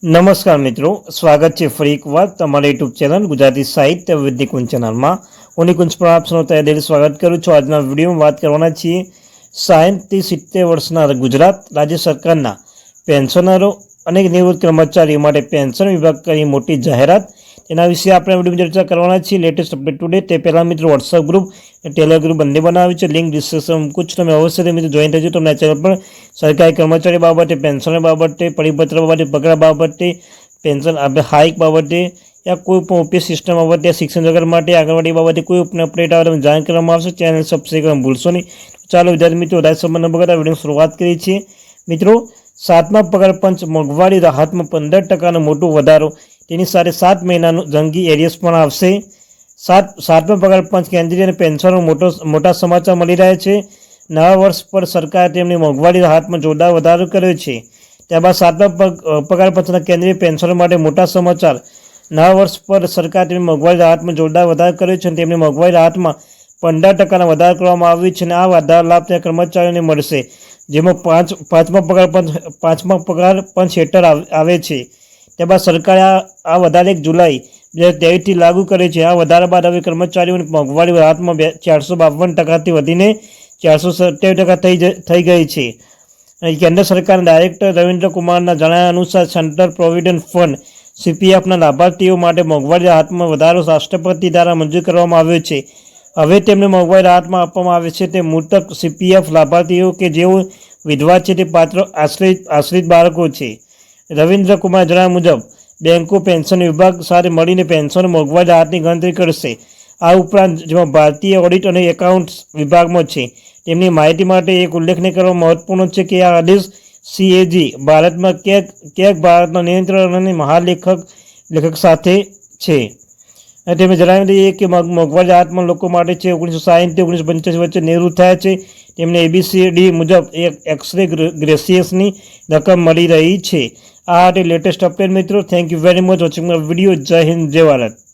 નમસ્કાર મિત્રો, સ્વાગત છે ફરી એકવાર તમારા યુટ્યુબ ચેનલ ગુજરાતી સાહિત્ય વિદ નિકુંજ ચેનલમાં. હું નિકુંજ પર આપ સૌનું તહે દિલથી સ્વાગત કરું છું. આજના વિડીયોમાં વાત કરવાના છીએ 60થી 70 વર્ષના ગુજરાત રાજ્ય સરકારના પેન્શનરો અને નિવૃત્ત કર્મચારીઓ માટે પેન્શન વિભાગ કરી મોટી જાહેરાત, તેના વિશે આપણે વિડીયોમાં ચર્ચા કરવાના છીએ. Latest update today. તે પહેલાં મિત્રો વોટ્સઅપ ગ્રુપ ટેલિગ્રામ ગ્રુપ બંને બનાવ્યું છે. લિંક ડિસ્ક્રિપ્શન મૂકું છું. તમે અવશ્ય મિત્રો જોઈન થજો. તમને આ ચેનલ પર સરકારી કર્મચારી બાબતે, પેન્શન બાબતે, પરિપત્ર બાબતે, પગાર બાબતે, પેન્શન હાઇક બાબતે યા કોઈ પણ ઓપીએસ સિસ્ટમ બાબતે, શિક્ષણ જગત માટે, આંગણવાડી બાબતે કોઈ પણ અપડેટ આવે તમે જાણ કરવામાં આવશે. ચેનલ સબસ્ક્રાઈબ કરવાનું ભૂલશો નહીં. ચાલો વિદ્યાર્થી મિત્રો, વધારે સમય ન બગાડતા વિડીયોની શરૂઆત કરીએ છીએ. મિત્રો, 7મા પગાર પંચ મોંઘવારી રાહતમાં 15% મોટો વધારો, તેની સાથે 7 મહિનાનું જંગી એરિયસ પણ આવશે. 7મા પગાર પંચ કેન્દ્રીય અને પેન્શનનો મોટા સમાચાર મળી રહ્યા છે. નવા વર્ષ પર સરકારે તેમની મોંઘવારી રાહતમાં જોરદાર વધારો કર્યો છે. ત્યારબાદ 7મા પગાર પંચના કેન્દ્રીય પેન્શનો માટે મોટા સમાચાર. નવા વર્ષ પર સરકારે તેમની મોંઘવારી રાહતમાં જોરદાર વધારો કર્યો છે અને તેમની મોંઘવારી રાહતમાં 15% વધારો કરવામાં આવ્યો છે અને આ વધારો લાભ ત્યાં કર્મચારીઓને મળશે, જેમાં પાંચમા પગાર પંચ હેઠળ આવે છે. ત્યારબાદ સરકારે આ વધારે 1 જુલાઈ 2023થી લાગુ કરે છે. આ વધારા બાદ હવે કર્મચારીઓની મોંઘવારી રાહતમાં 452%થી વધીને 470% થઈ ગઈ છે. કેન્દ્ર સરકારના ડાયરેક્ટર રવિન્દ્ર કુમારના જણાવ્યા અનુસાર સેન્ટ્રલ પ્રોવિડન્ટ ફંડ સીપીએફના લાભાર્થીઓ માટે મોંઘવારી રાહતમાં વધારો રાષ્ટ્રપતિ દ્વારા મંજૂર કરવામાં આવ્યો છે. હવે તેમને મોંઘવારી રાહતમાં આપવામાં આવે છે તે મૃતક સીપીએફ લાભાર્થીઓ કે જેઓ વિધવા છે, તે પાત્ર આશ્રિત બાળકો છે. રવિન્દ્ર કુમારે જણાવ્યા મુજબ બેન્કો પેન્શન વિભાગ સાથે મળીને પેન્શન મોંઘવારી રાહતની ગણતરી કરશે. આ ઉપરાંત જેમાં ભારતીય ઓડિટ અને એકાઉન્ટ વિભાગમાં છે. તેમની માહિતી માટે એક ઉલ્લેખનીય કરવા મહત્વપૂર્ણ છે કે આ આદેશ સીએજી ભારતમાં ક્યાંક ભારતના નિયંત્રણ અને મહાલેખક સાથે છે. અને તેમણે જણાવી દઈએ કે મોંઘવારી રાહતમાં લોકો માટે છે 1960થી 1985 વચ્ચે નિવૃત્ત થયા છે. તેમને ABCD મુજબ એક્સરે ગ્રેસિયસની રકમ મળી રહી છે. આ લેટેસ્ટ અપડેટ મિત્રો. Thank you very much watching my video. જય હિન્દ, જય ભારત.